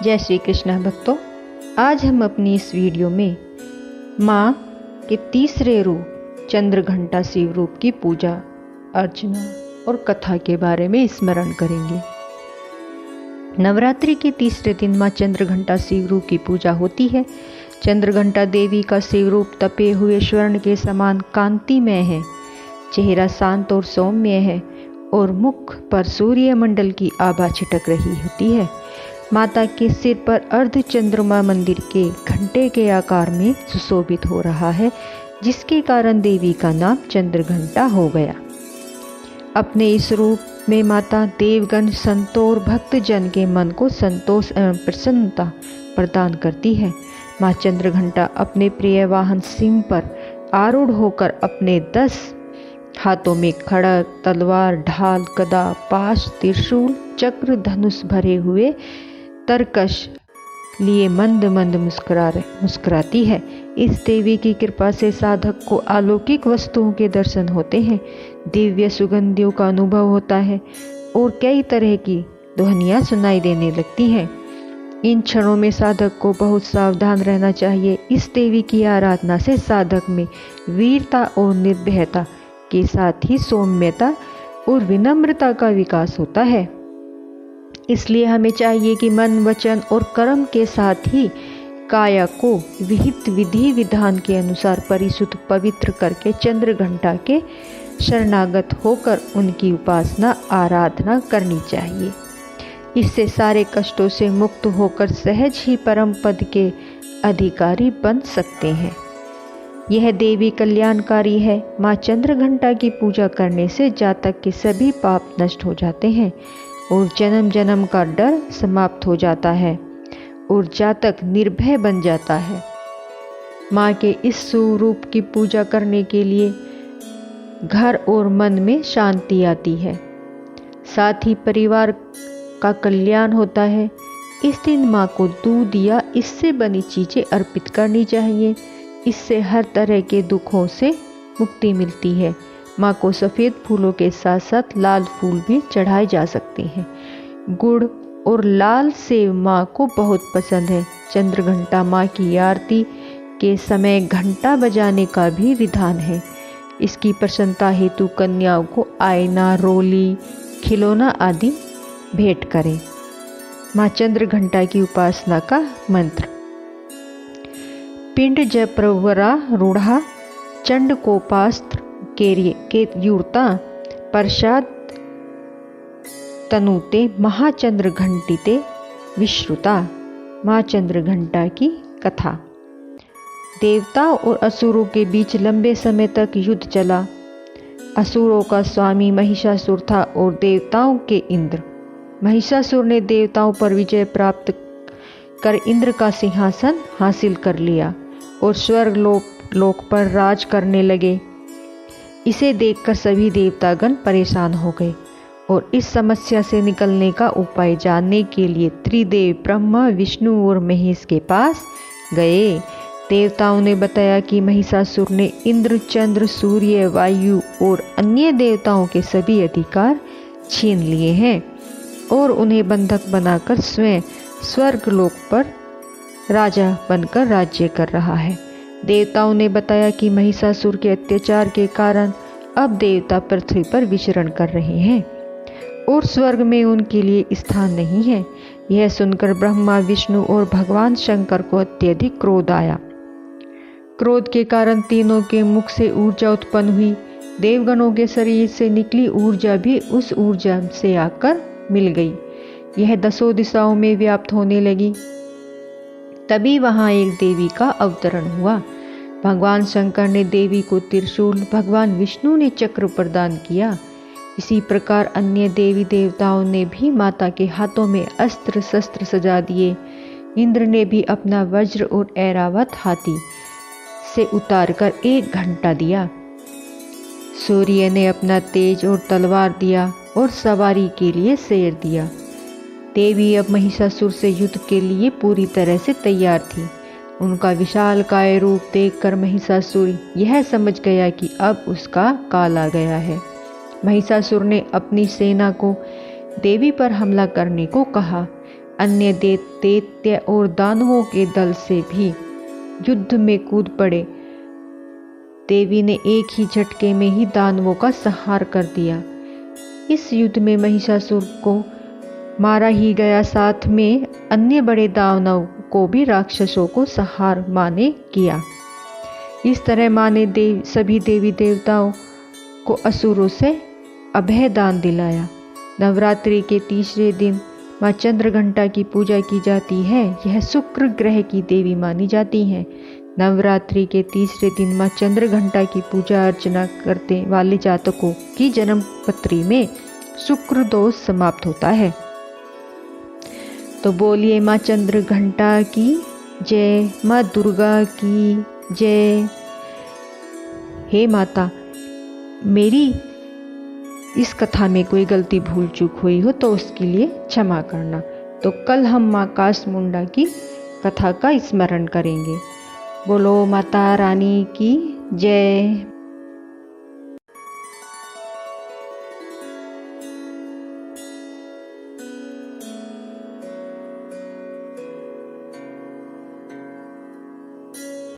जय श्री कृष्ण भक्तों, आज हम अपनी इस वीडियो में माँ के तीसरे रूप चंद्रघंटा शिव रूप की पूजा अर्चना और कथा के बारे में स्मरण करेंगे। नवरात्रि के तीसरे दिन माँ चंद्रघंटा शिव रूप की पूजा होती है। चंद्रघंटा देवी का शिव रूप तपे हुए स्वर्ण के समान कांतिमय है। चेहरा शांत और सौम्य है और मुख पर सूर्य मंडल की आभा छिटक रही होती है। माता के सिर पर अर्ध चंद्रमा मंदिर के घंटे के आकार में सुशोभित हो रहा है, जिसके कारण देवी का नाम चंद्रघंटा हो गया। अपने इस रूप में माता देवगण, संतों और भक्तजन के मन को संतोष एवं प्रसन्नता प्रदान करती है। माँ चंद्रघंटा अपने प्रिय वाहन सिंह पर आरूढ़ होकर अपने 10 हाथों में खड़ग, तलवार, ढाल, गदा, पाश, त्रिशूल, चक्र, धनुष भरे हुए तरकश लिए मंद मंद मुस्कुराती है। इस देवी की कृपा से साधक को अलौकिक वस्तुओं के दर्शन होते हैं, दिव्य सुगंधियों का अनुभव होता है और कई तरह की ध्वनियाँ सुनाई देने लगती हैं। इन क्षणों में साधक को बहुत सावधान रहना चाहिए। इस देवी की आराधना से साधक में वीरता और निर्भयता के साथ ही सौम्यता और विनम्रता का विकास होता है। इसलिए हमें चाहिए कि मन, वचन और कर्म के साथ ही काया को विहित विधि विधान के अनुसार परिशुद्ध पवित्र करके चंद्रघंटा के शरणागत होकर उनकी उपासना आराधना करनी चाहिए। इससे सारे कष्टों से मुक्त होकर सहज ही परम पद के अधिकारी बन सकते हैं। यह देवी कल्याणकारी है। माँ चंद्रघंटा की पूजा करने से जातक के सभी पाप नष्ट हो जाते हैं और जन्म जन्म का डर समाप्त हो जाता है और जातक निर्भय बन जाता है। माँ के इस स्वरूप की पूजा करने के लिए घर और मन में शांति आती है, साथ ही परिवार का कल्याण होता है। इस दिन माँ को दूध या इससे बनी चीज़ें अर्पित करनी चाहिए। इससे हर तरह के दुखों से मुक्ति मिलती है। माँ को सफ़ेद फूलों के साथ साथ लाल फूल भी चढ़ाए जा सकते हैं। गुड़ और लाल सेव माँ को बहुत पसंद है। चंद्रघंटा माँ की आरती के समय घंटा बजाने का भी विधान है। इसकी प्रसन्नता हेतु कन्याओं को आईना, रोली, खिलौना आदि भेंट करें। माँ चंद्रघंटा की उपासना का मंत्र: पिंड जय प्रवरा रूढ़ा चंड कोपास्त्र के यूरता प्रसाद तनुते महाचंद्र घंटिते विश्रुता। माँ चंद्रघंटा की कथा। देवताओं और असुरों के बीच लंबे समय तक युद्ध चला। असुरों का स्वामी महिषासुर था और देवताओं के इंद्र। महिषासुर ने देवताओं पर विजय प्राप्त कर इंद्र का सिंहासन हासिल कर लिया और स्वर्ग लोक पर राज करने लगे। इसे देखकर सभी देवतागण परेशान हो गए और इस समस्या से निकलने का उपाय जानने के लिए त्रिदेव ब्रह्मा, विष्णु और महेश के पास गए। देवताओं ने बताया कि महिषासुर ने इंद्र, चंद्र, सूर्य, वायु और अन्य देवताओं के सभी अधिकार छीन लिए हैं और उन्हें बंधक बनाकर स्वयं स्वर्गलोक पर राजा बनकर राज्य कर रहा है। देवताओं ने बताया कि महिषासुर के अत्याचार के कारण अब देवता पृथ्वी पर विचरण कर रहे हैं और स्वर्ग में उनके लिए स्थान नहीं है। यह सुनकर ब्रह्मा, विष्णु और भगवान शंकर को अत्यधिक क्रोध आया। क्रोध के कारण तीनों के मुख से ऊर्जा उत्पन्न हुई। देवगणों के शरीर से निकली ऊर्जा भी उस ऊर्जा से आकर मिल गई। यह 10 दिशाओं में व्याप्त होने लगी। तभी वहां एक देवी का अवतरण हुआ। भगवान शंकर ने देवी को त्रिशूल, भगवान विष्णु ने चक्र प्रदान किया। इसी प्रकार अन्य देवी देवताओं ने भी माता के हाथों में अस्त्र शस्त्र सजा दिए। इंद्र ने भी अपना वज्र और ऐरावत हाथी से उतारकर एक घंटा दिया। सूर्य ने अपना तेज और तलवार दिया और सवारी के लिए शेर दिया। देवी अब महिषासुर से युद्ध के लिए पूरी तरह से तैयार थी। उनका विशालकाय रूप देखकर महिषासुर यह समझ गया कि अब उसका काल आ गया है। महिषासुर ने अपनी सेना को देवी पर हमला करने को कहा। अन्य दैत्य और दानवों के दल से भी युद्ध में कूद पड़े। देवी ने एक ही झटके में ही दानवों का संहार कर दिया। इस युद्ध में महिषासुर को मारा ही गया, साथ में अन्य बड़े दानव को भी राक्षसों को संहार माँ ने किया। इस तरह माँ ने सभी देवी देवताओं को असुरों से अभय दान दिलाया। नवरात्रि के तीसरे दिन माँ चंद्रघंटा की पूजा की जाती है। यह शुक्र ग्रह की देवी मानी जाती हैं। नवरात्रि के तीसरे दिन माँ चंद्रघंटा की पूजा अर्चना करते वाले जातकों की जन्म पत्री में शुक्र दोष समाप्त होता है। तो बोलिए माँ चंद्रघंटा की जय, माँ दुर्गा की जय। हे माता, मेरी इस कथा में कोई गलती भूल चूक हुई हो तो उसके लिए क्षमा करना। तो कल हम माँ कासमुंडा की कथा का स्मरण करेंगे। बोलो माता रानी की जय।